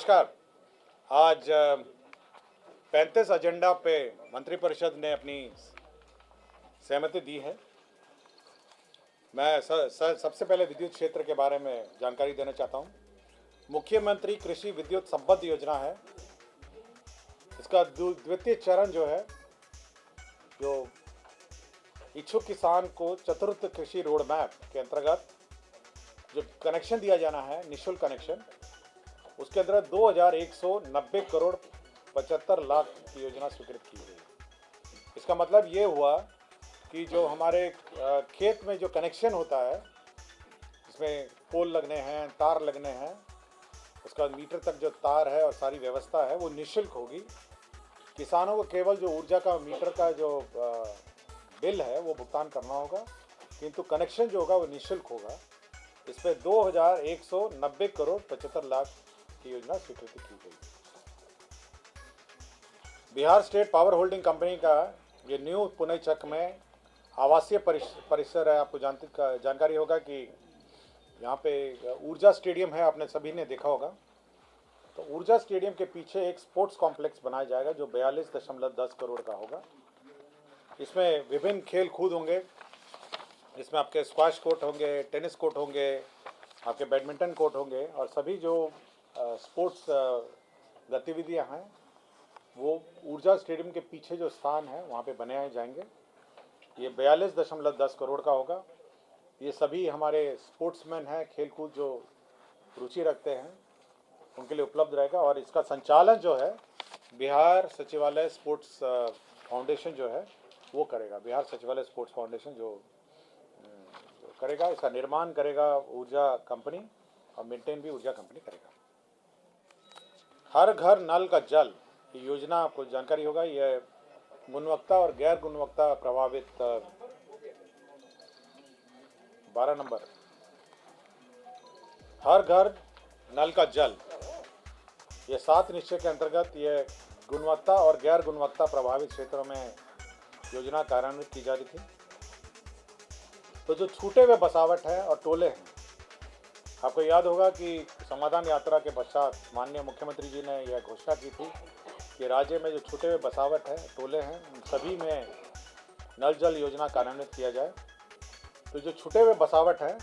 नमस्कार। आज 35 एजेंडा पे मंत्रिपरिषद ने अपनी सहमति दी है। मैं सबसे पहले विद्युत क्षेत्र के बारे में जानकारी देना चाहता हूँ। मुख्यमंत्री कृषि विद्युत संबद्ध योजना है। इसका द्वितीय चरण जो है, जो इच्छुक किसान को चतुर्थ कृषि रोड मैप के अंतर्गत जो कनेक्शन दिया जाना है, निःशुल्क कनेक्शन, उसके अंदर 2190 करोड़ 75 लाख की योजना स्वीकृत की गई। इसका मतलब ये हुआ कि जो हमारे खेत में जो कनेक्शन होता है, इसमें पोल लगने हैं, तार लगने हैं, उसका मीटर तक जो तार है और सारी व्यवस्था है वो निःशुल्क होगी। किसानों को केवल जो ऊर्जा का मीटर का जो बिल है वो भुगतान करना होगा, किंतु कनेक्शन जो होगा वो निःशुल्क होगा। इस पर 2190 करोड़ 75 लाख की योजना स्वीकृति की गई। Bihar state power holding company का ये न्यू पुणे चक में आवासीय परिसर है। आपको जानकारी होगा कि यहाँ पे ऊर्जा स्टेडियम है, आपने सभी ने देखा होगा। तो ऊर्जा स्टेडियम के पीछे एक स्पोर्ट्स कॉम्प्लेक्स बनाया जाएगा जो 42.10 करोड़ का होगा। इसमें विभिन्न खेल कूद होंगे। इसमें आपके स्क्वाश कोर्ट होंगे, टेनिस कोर्ट होंगे, आपके बैडमिंटन कोर्ट होंगे और सभी जो स्पोर्ट्स गतिविधियां हैं वो ऊर्जा स्टेडियम के पीछे जो स्थान है वहाँ पे बनाए जाएंगे। ये 42.10 करोड़ का होगा। ये सभी हमारे स्पोर्ट्समैन हैं, खेलकूद जो रुचि रखते हैं उनके लिए उपलब्ध रहेगा। और इसका संचालन जो है बिहार सचिवालय स्पोर्ट्स फाउंडेशन जो है वो करेगा। बिहार सचिवालय स्पोर्ट्स फाउंडेशन जो करेगा, इसका निर्माण करेगा ऊर्जा कंपनी और मेंटेन भी ऊर्जा कंपनी करेगा। हर घर नल का जल ये योजना आपको जानकारी होगा। यह गुणवत्ता और गैर गुणवत्ता प्रभावित 12 नंबर हर घर नल का जल, ये 7 निश्चय के अंतर्गत ये गुणवत्ता और गैर गुणवत्ता प्रभावित क्षेत्रों में योजना कार्यान्वित की जा रही थी। तो जो छूटे हुए बसावट है और टोले हैं, आपको याद होगा कि समाधान यात्रा के पश्चात माननीय मुख्यमंत्री जी ने यह घोषणा की थी कि राज्य में जो छूटे हुए बसावट है, टोले हैं, उन सभी में नल जल योजना कार्यान्वित किया जाए। तो जो छूटे हुए बसावट है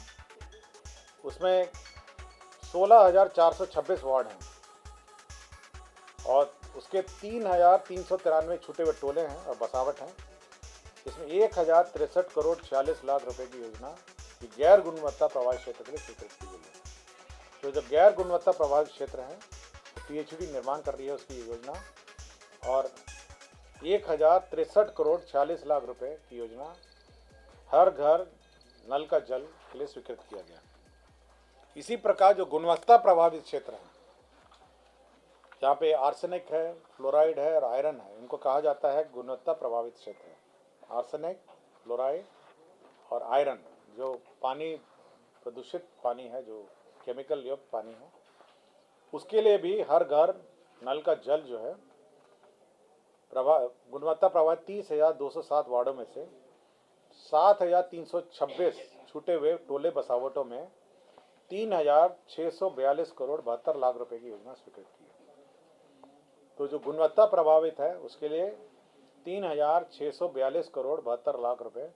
उसमें 16,426 वार्ड हैं और उसके 3,393 छूटे हुए टोले हैं और बसावट हैं। इसमें 1,063 करोड़ 46 लाख रुपए की योजना की गैर गुणवत्ता प्रभावित क्षेत्र के लिए स्वीकृत की गई है। तो जब गैर गुणवत्ता प्रभावित क्षेत्र है तो पीएचडी निर्माण कर रही है उसकी योजना, और 1,063 करोड़ 46 लाख रुपए की योजना हर घर नल का जल के लिए स्वीकृत किया गया। इसी प्रकार जो गुणवत्ता प्रभावित क्षेत्र है, जहाँ पे आर्सेनिक है, फ्लोराइड है और आयरन है, इनको कहा जाता है गुणवत्ता प्रभावित क्षेत्र है। आर्सेनिक, फ्लोराइड और आयरन जो पानी प्रदूषित पानी है, जो केमिकल युक्त पानी है, उसके लिए भी हर घर नल का जल जो है गुणवत्ता प्रभावित 30,207 वार्डों में से 7,326 छूटे हुए टोले बसावटों में 3,642 करोड़ 72 लाख रुपए की योजना स्वीकृत की है। तो जो गुणवत्ता प्रभावित है उसके लिए 3,642 करोड़ 72 लाख रुपए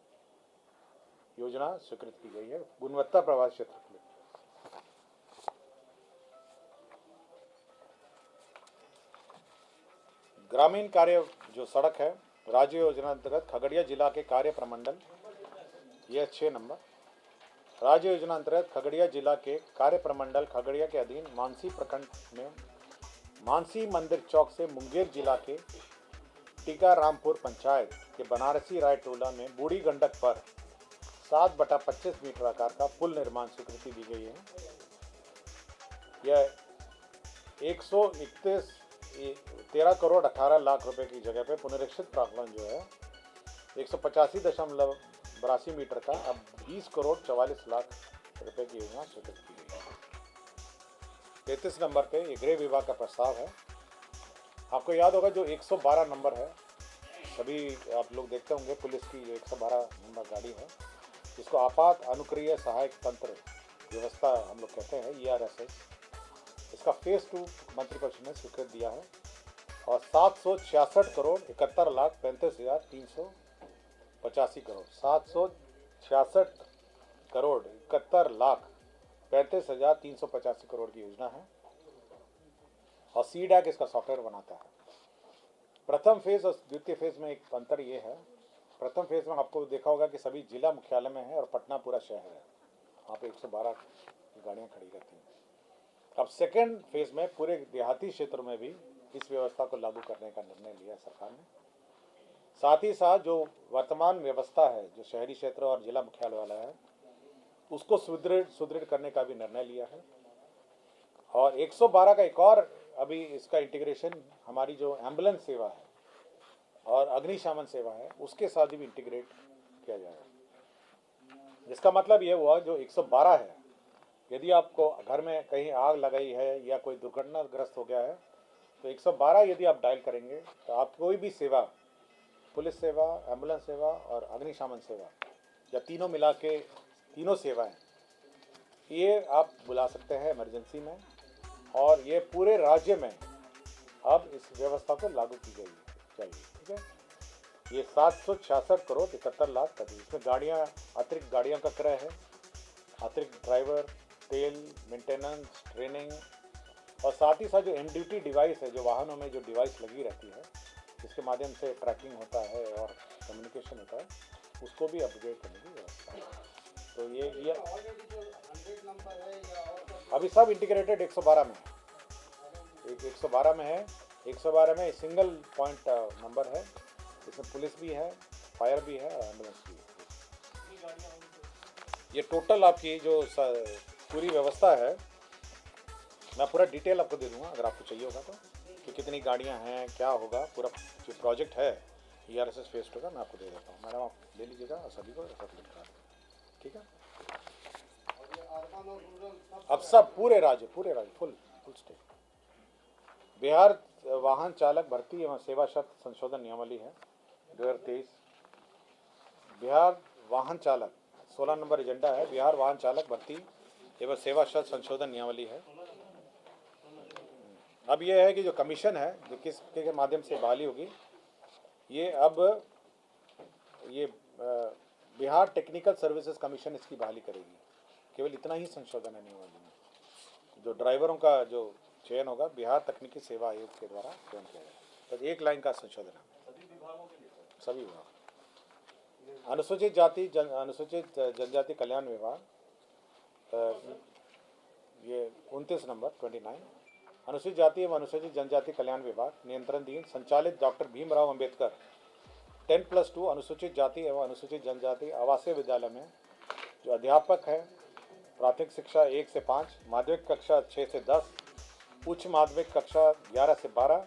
योजना स्वीकृत की गई है गुणवत्ता प्रभावित क्षेत्र के लिए। ग्रामीण कार्य जो सड़क है, राज्य योजना अंतर्गत खगड़िया जिला के कार्य प्रमंडल, यह 6 नंबर राज्य योजना अंतर्गत खगड़िया जिला के कार्य प्रमंडल खगड़िया के अधीन मानसी प्रखंड में मानसी मंदिर चौक से मुंगेर जिला के टीकारामपुर पंचायत के बनारसी राय टोला में बूढ़ी गंडक पर 7/25 मीटर आकार का पुल निर्माण स्वीकृति दी गई है। यह 13 करोड़ 18 लाख रुपए की जगह पे पुनरीक्षित प्रावधान जो है 185.82 मीटर का अब 20 करोड़ 44 लाख रुपए की योजना स्वीकृत की गई है। 33 नंबर पे ये गृह विभाग का प्रस्ताव है। आपको याद होगा जो 112 नंबर है, सभी आप लोग देखते होंगे, पुलिस की जो 112 नंबर गाड़ी है, इसको आपात अनुक्रिय सहायक तंत्र व्यवस्था हम लोग कहते हैं, ERSS। इसका फेज़ 2 मंत्रिपरिषद ने स्वीकृत दिया है और 766 करोड़ 71 लाख 35,385 करोड़ 766 करोड़ 71 लाख 35,385 करोड़ की योजना है और सीडैक इसका सॉफ्टवेयर बनाता है। प्रथम फेज़ और द्वितीय फेज़ में एक अंतर ये है, प्रथम फेज़ में आपको देखा होगा कि सभी जिला मुख्यालय में है और पटना पूरा शहर है, वहाँ पे 112 गाड़ियाँ खड़ी रहती हैं। अब सेकेंड फेज़ में पूरे देहाती क्षेत्र में भी इस व्यवस्था को लागू करने का निर्णय लिया सरकार ने। साथ ही साथ जो वर्तमान व्यवस्था है, जो शहरी क्षेत्र और जिला मुख्यालय वाला है, उसको सुदृढ़ करने का भी निर्णय लिया है। और 112 का एक और अभी इसका इंटीग्रेशन हमारी जो एम्बुलेंस सेवा है और अग्निशमन सेवा है उसके साथ भी इंटीग्रेट किया जाएगा। जिसका मतलब ये हुआ जो 112 है, यदि आपको घर में कहीं आग लगाई है या कोई दुर्घटनाग्रस्त हो गया है तो 112 यदि आप डायल करेंगे तो आप कोई भी सेवा, पुलिस सेवा, एम्बुलेंस सेवा और अग्निशमन सेवा, या तीनों मिला के तीनों सेवाएं, ये आप बुला सकते हैं इमरजेंसी में। और ये पूरे राज्य में अब इस व्यवस्था को लागू की गई चाहिए। ठीक है, ये 766 करोड़ 71 लाख का, इसमें गाड़ियाँ, अतिरिक्त गाड़ियों का क्रय है, अतिरिक्त ड्राइवर, तेल, मेंटेनेंस, ट्रेनिंग और साथ ही साथ जो एमड्यूटी डिवाइस है, जो वाहनों में जो डिवाइस लगी रहती है जिसके माध्यम से ट्रैकिंग होता है और कम्युनिकेशन होता है, उसको भी अपग्रेड करने की व्यवस्था है। तो ये अभी सब इंटीग्रेटेड 112 में है, 112 में है। 112 में सिंगल पॉइंट नंबर है, इसमें पुलिस भी है, फायर भी है और एम्बुलेंस भी है। ये टोटल आपकी जो पूरी व्यवस्था है, मैं पूरा डिटेल आपको दे दूंगा अगर आपको चाहिए होगा तो, कि कितनी गाड़ियां हैं, क्या होगा, पूरा जो प्रोजेक्ट है ERSS फेज 2 का मैं आपको दे देता हूँ। मैडम आप ले लीजिएगा और सभी को सबमिट करा दें। ठीक है, अब सब पूरे राज्य फुल स्टेट। बिहार वाहन चालक भर्ती एवं सेवा शर्त संशोधन नियमावली है 2023। बिहार वाहन चालक 16 नंबर एजेंडा है, बिहार वाहन चालक भर्ती एवं सेवा शर्त संशोधन नियमावली है। अब ये है कि जो कमीशन है, जो किसके माध्यम से बहाली होगी, ये अब ये बिहार टेक्निकल सर्विसेज कमीशन इसकी बहाली करेगी। केवल इतना ही संशोधन है नियमावली में। जो ड्राइवरों का जो चयन होगा बिहार तकनीकी सेवा आयोग के द्वारा चयन किया जाएगा। तो एक लाइन का संशोधन है सभी विभाग। अनुसूचित जनजाति कल्याण विभाग, ये 29 नंबर 29, अनुसूचित जाति एवं अनुसूचित जनजाति कल्याण विभाग नियंत्रणाधीन संचालित डॉक्टर भीमराव अंबेडकर 10+2 अनुसूचित जाति एवं अनुसूचित जनजाति आवासीय विद्यालय में जो अध्यापक है, प्राथमिक शिक्षा 1 से 5, माध्यमिक कक्षा 6 से 10, उच्च माध्यमिक कक्षा 11 से 12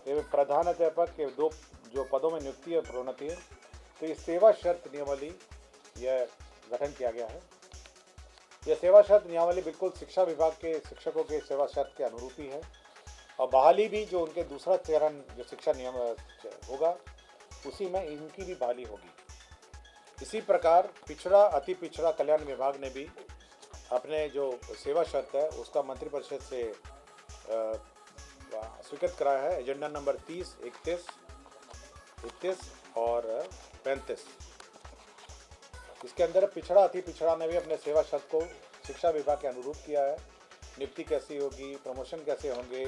एवं प्रधान अध्यापक के 2 जो पदों में नियुक्ति और प्रोन्नति है, तो ये सेवा शर्त नियमावली यह गठन किया गया है। यह सेवा शर्त नियमावली बिल्कुल शिक्षा विभाग के शिक्षकों के सेवा शर्त के अनुरूपी है और बहाली भी जो उनके दूसरा चरण जो शिक्षा नियम होगा उसी में इनकी भी बहाली होगी। इसी प्रकार पिछड़ा अति पिछड़ा कल्याण विभाग ने भी अपने जो सेवा शर्त है उसका मंत्रिपरिषद से स्वीकृत कराया है, एजेंडा नंबर 30, 31 और 35। इसके अंदर पिछड़ा अति पिछड़ा ने भी अपने सेवा शर्त को शिक्षा विभाग के अनुरूप किया है। नियुक्ति कैसी होगी, प्रमोशन कैसे होंगे,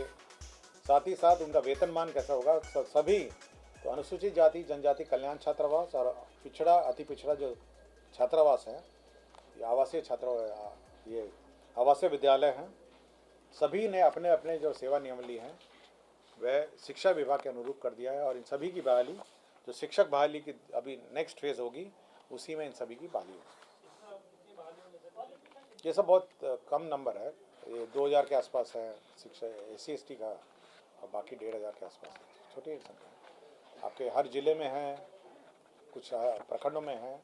साथ ही साथ उनका वेतनमान कैसा होगा, सभी। तो अनुसूचित जाति जनजाति कल्याण छात्रावास और पिछड़ा अति पिछड़ा जो छात्रावास है, ये आवासीय विद्यालय हैं, सभी ने अपने अपने जो सेवा नियमावली हैं वह शिक्षा विभाग के अनुरूप कर दिया है और इन सभी की बहाली जो शिक्षक बहाली की अभी नेक्स्ट फेज होगी उसी में इन सभी की बहाली होगी। ये सब बहुत कम नंबर है, ये 2000 के आसपास है शिक्षा SC/ST का और बाकी 1500 के आसपास है, छोटी संख्या है। आपके हर जिले में है, कुछ प्रखंडों में है,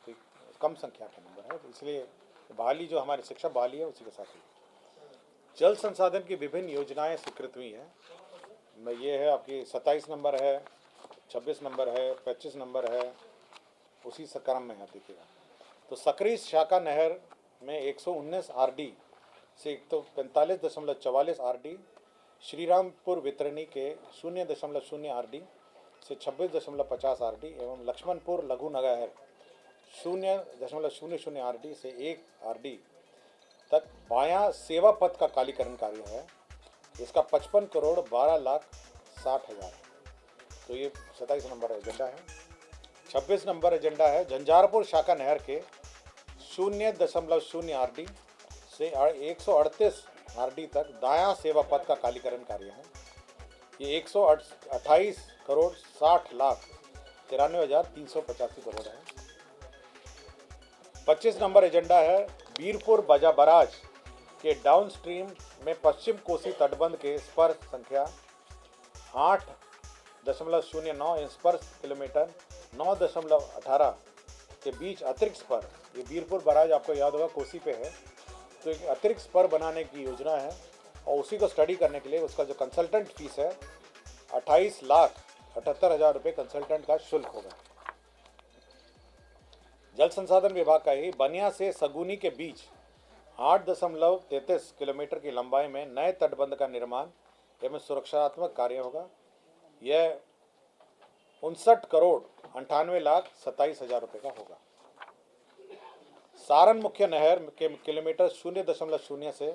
तो कम संख्या के नंबर है, तो इसलिए बहाली जो हमारी शिक्षा बहाली है उसी के साथ ही। जल संसाधन की विभिन्न योजनाएं स्वीकृत हुई हैं। ये है आपकी 27 नंबर है, 26 नंबर है, 25 नंबर है, उसी क्रम में है। देखिएगा तो सकरी शाखा नहर में 119 RD से 145.44 आरडी, श्रीरामपुर वितरणी के 0.0 आरडी से 26.50 आरडी एवं लक्ष्मणपुर लघु नगर 0.00 आरडी से 1 आरडी तक बायां सेवा पथ का कालीकरण कार्य है। इसका 55,12,60,000। तो ये 27 नंबर एजेंडा है। 26 नंबर एजेंडा है झंझारपुर शाखा नहर के 0.0 आरडी से 138 आरडी तक दायां सेवा पथ का कालीकरण कार्य है। ये 128,60,93,385 करोड़ है। 25 नंबर एजेंडा है बीरपुर बाजा बराज के डाउन स्ट्रीम में पश्चिम कोसी तटबंध के स्पर संख्या 8.09 इंच पर किलोमीटर 9.18 के बीच अतिरिक्त स्पर, ये बीरपुर बराज आपको याद होगा कोसी पे है, तो एक अतिरिक्त स्पर बनाने की योजना है और उसी को स्टडी करने के लिए उसका जो कंसल्टेंट फीस है 28,78,000 रुपये कंसल्टेंट का शुल्क होगा। जल संसाधन विभाग का ही बनिया से सगुनी के बीच 8.33 किलोमीटर की लंबाई में नए तटबंध का निर्माण एवं सुरक्षात्मक कार्य होगा। यह 59,98,27,000 रुपये का होगा। सारण मुख्य नहर के किलोमीटर 0.0 से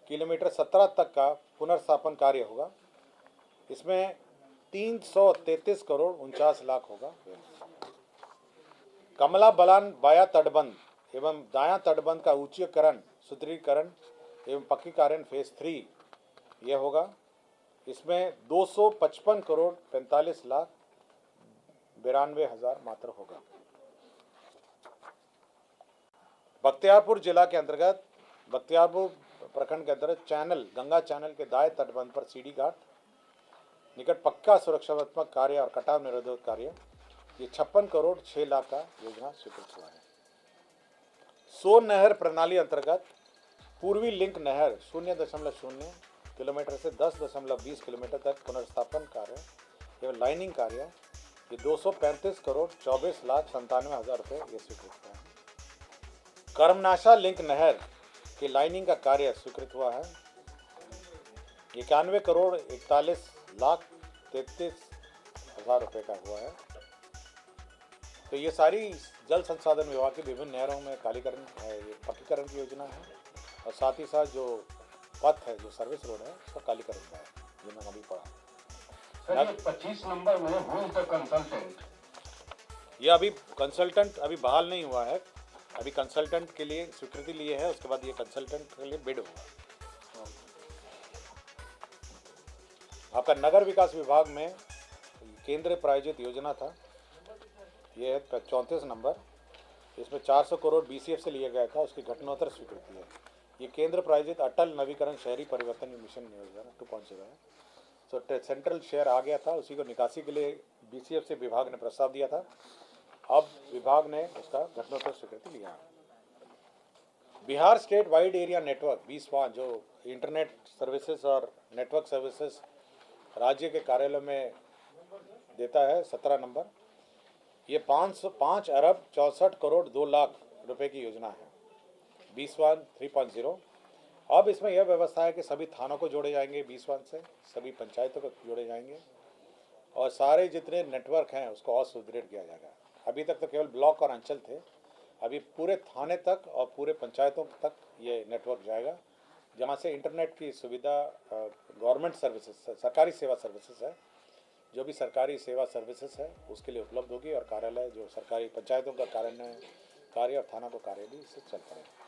किलोमीटर 17 तक का पुनर्स्थापन कार्य होगा। इसमें 333,49,00,000 होगा। कमला बलान बाया तटबंध एवं दायां तटबंध का ऊंचीकरण, सुदृढ़ीकरण एवं पक्कीकरण फेज 3 यह होगा। इसमें 255,45,92,000 मात्र होगा। बख्तियारपुर जिला के अंतर्गत बख्तियारपुर प्रखंड के अंतर्गत चैनल गंगा चैनल के दाएं तटबंध पर सीढ़ी घाट निकट पक्का सुरक्षात्मक कार्य और कटाव निरोधक कार्य, ये 56,06,00,000 का योजना स्वीकृत हुआ है। सोन नहर प्रणाली अंतर्गत पूर्वी लिंक नहर 0.0 किलोमीटर से 10.20 किलोमीटर तक पुनर्स्थापन कार्य एवं लाइनिंग कार्य, ये 235,24,97,000 रुपये ये स्वीकृत हुआ है। कर्मनाशा लिंक नहर की लाइनिंग का कार्य स्वीकृत हुआ है। 91,41,33,000 रुपये का हुआ है। तो ये सारी जल संसाधन विभाग की विभिन्न नहरों में कालीकरण पक्कीकरण की योजना है और साथ ही साथ जो पथ है, जो सर्विस रोड है, उसका कालीकरण का है, ये मैंने अभी पढ़ा। 25 नंबर में हु इज द कंसल्टेंट? ये अभी कंसल्टेंट अभी बहाल नहीं हुआ है, अभी कंसल्टेंट के लिए स्वीकृति लिए है, उसके बाद ये कंसल्टेंट के लिए बिड होगा। आपका नगर विकास विभाग में केंद्र प्रायोजित योजना था, ये है 34 नंबर। इसमें 400 करोड़ BCF से लिया गया था, उसकी घटनोत्तर स्वीकृति है। ये केंद्र प्रायोजित अटल नवीकरण शहरी परिवर्तन मिशन योजना 2.0 है। तो सेंट्रल शेयर आ गया था, उसी को निकासी के लिए BCF से विभाग ने प्रस्ताव दिया था। अब विभाग ने उसका घटनोत्तर स्वीकृति लिया है। Bihar state wide area network 20 जो इंटरनेट सर्विसेज और नेटवर्क सर्विसेज राज्य के कार्यालय में देता है, 17 नंबर। ये 5 अरब 64 करोड़ 2 लाख रुपए की योजना है, 3.0। अब इसमें यह व्यवस्था है कि सभी थानों को जोड़े जाएंगे 20 से, सभी पंचायतों को जोड़े जाएंगे और सारे जितने नेटवर्क हैं उसको और सुदृढ़ किया जाएगा। अभी तक तो केवल ब्लॉक और अंचल थे, अभी पूरे थाने तक और पूरे पंचायतों तक ये नेटवर्क जाएगा, जहाँ से इंटरनेट की सुविधा गवर्नमेंट सर्विसेज, सरकारी सेवा सर्विसेज है, जो भी सरकारी सेवा सर्विसेज है उसके लिए उपलब्ध होगी और कार्यालय जो सरकारी पंचायतों का कार्य और थाना को कार्य भी इससे चल पड़ेगा।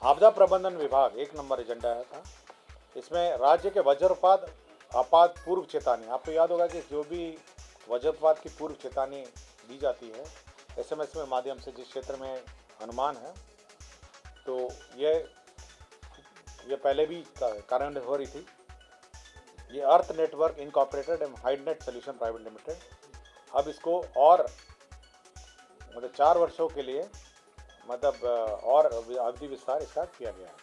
आपदा प्रबंधन विभाग 1 नंबर एजेंडा था। इसमें राज्य के वज्रपात आपात पूर्व चेतावनी, आपको याद होगा कि जो भी वज्रपात की पूर्व चेतावनी दी जाती है SMS में माध्यम से जिस क्षेत्र में अनुमान है, तो ये पहले भी कार्यान्वित हो रही थी। ये Earth Network Incorporated and Hydnet Solution Private Limited, अब इसको और 4 वर्षों के लिए और अवधि विस्तार इसका किया गया है।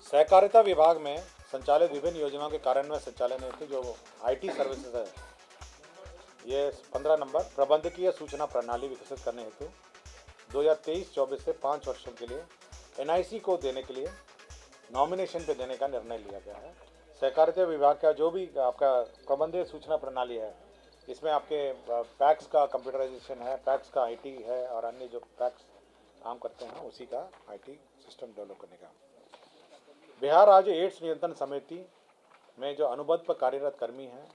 सहकारिता विभाग में संचालित विभिन्न योजनाओं के कार्यान्वयन संचालन हेतु जो IT सर्विसेज है, ये 15 नंबर प्रबंधकीय सूचना प्रणाली विकसित करने हेतु 2023-24 से 5 वर्षों के लिए NIC को देने के लिए नॉमिनेशन पे देने का निर्णय लिया गया है। सहकारिता विभाग का जो भी आपका प्रबंधीय सूचना प्रणाली है, इसमें आपके पैक्स का कंप्यूटराइजेशन है, पैक्स का IT है और अन्य जो पैक्स काम करते हैं उसी का IT सिस्टम डेवलप करने का। बिहार राज्य एड्स नियंत्रण समिति में जो अनुबंध पर कार्यरत कर्मी हैं,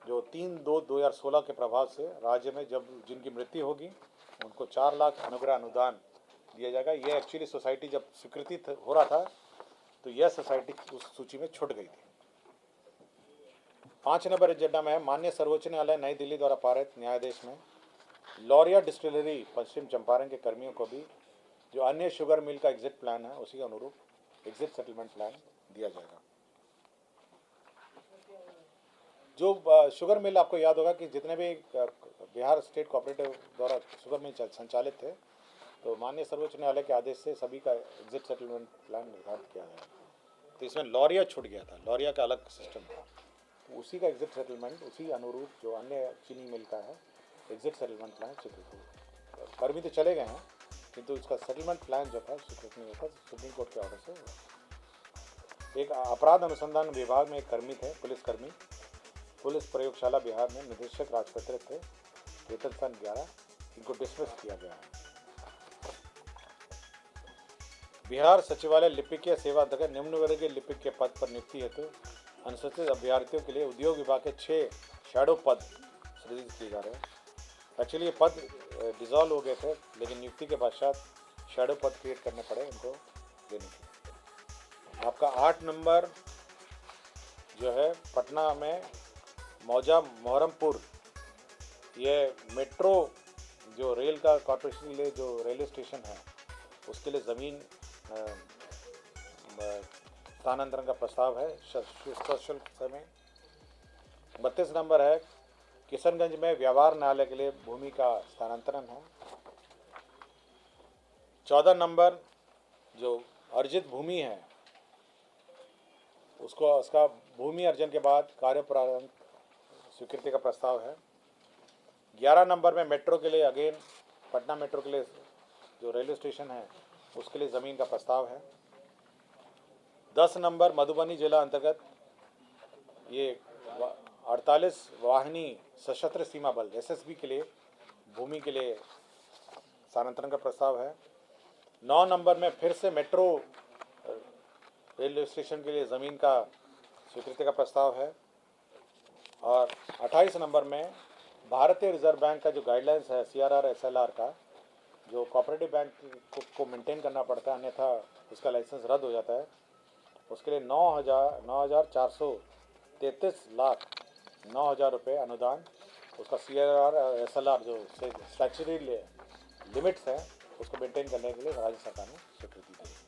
जो 3/2/2016 के प्रभाव से राज्य में जब जिनकी मृत्यु होगी उनको 4 लाख अनुग्रह अनुदान दिया जाएगा। ये एक्चुअली सोसाइटी जब स्वीकृति हो रहा था तो यह सोसाइटी उस सूची में छूट गई थी। 5 नंबर एजेंडा में है माननीय सर्वोच्च न्यायालय नई दिल्ली द्वारा पारित न्यायादेश में लॉरिया डिस्टिलरी पश्चिम चंपारण के कर्मियों को भी जो अन्य शुगर मिल का एग्जिट प्लान है उसी के अनुरूप एग्जिट सेटलमेंट प्लान दिया जाएगा। जो शुगर मिल, आपको याद होगा कि जितने भी बिहार स्टेट कोऑपरेटिव द्वारा शुगर मिल संचालित थे, तो माननीय सर्वोच्च न्यायालय के आदेश से सभी का एग्जिट सेटलमेंट प्लान निर्धारित किया गया। तो इसमें लॉरिया छूट गया था, लॉरिया का अलग सिस्टम था, तो उसी का एग्जिट सेटलमेंट उसी अनुरूप जो अन्य चीनी मिल का है एग्जिट सेटलमेंट प्लान स्वीकृत। कर्मी तो चले गए हैं किंतु उसका सेटलमेंट प्लान जो था स्वीकृत नहीं होता, सुप्रीम कोर्ट के ऑर्डर से। एक अपराध अनुसंधान विभाग में एक कर्मी थे, पुलिसकर्मी, पुलिस प्रयोगशाला बिहार में निदेशक राजपत्रित थे, वेतन सन 11, इनको डिसमिस किया गया है। बिहार सचिवालय लिपिकीय सेवा अंतर्गत निम्न वर्गीय लिपिक के पद पर नियुक्ति हेतु अनुसूचित अभ्यर्थियों के लिए उद्योग विभाग के 6 शैडो पद सृजित किए जा रहे हैं। एक्चुअली ये पद डिसॉल्व हो गए थे, लेकिन नियुक्ति के पश्चात शैडो पद क्रिएट करने पड़े इनको देने के। आपका 8 नंबर जो है पटना में मौजा मोहरमपुर, ये मेट्रो जो रेल का कॉर्पोरेशन के लिए जो रेलवे स्टेशन है उसके लिए ज़मीन स्थानांतरण का प्रस्ताव है सशुल्क समय। 32 नंबर है किशनगंज में व्यवहार न्यायालय के लिए भूमि का स्थानांतरण है। 14 नंबर जो अर्जित भूमि है उसका भूमि अर्जन के बाद कार्य प्रारंभ स्वीकृति का प्रस्ताव है। 11 नंबर में मेट्रो के लिए अगेन पटना मेट्रो के लिए जो रेलवे स्टेशन है उसके लिए ज़मीन का प्रस्ताव है। 10 नंबर मधुबनी जिला अंतर्गत ये 48 वाहिनी सशस्त्र सीमा बल SSB के लिए भूमि के लिए स्थानांतरण का प्रस्ताव है। 9 नंबर में फिर से मेट्रो रेलवे स्टेशन के लिए ज़मीन का स्वीकृति का प्रस्ताव है। और 28 नंबर में भारतीय रिजर्व बैंक का जो गाइडलाइंस है CRR SLR का, जो कोऑपरेटिव बैंक को मेंटेन करना पड़ता है अन्यथा उसका लाइसेंस रद्द हो जाता है, उसके लिए 9,433,09,000 रुपये अनुदान, उसका CRR SLR जो स्टैट्यूटरी लिमिट्स हैं उसको मेंटेन करने के लिए राज्य सरकार ने स्वीकृति दी।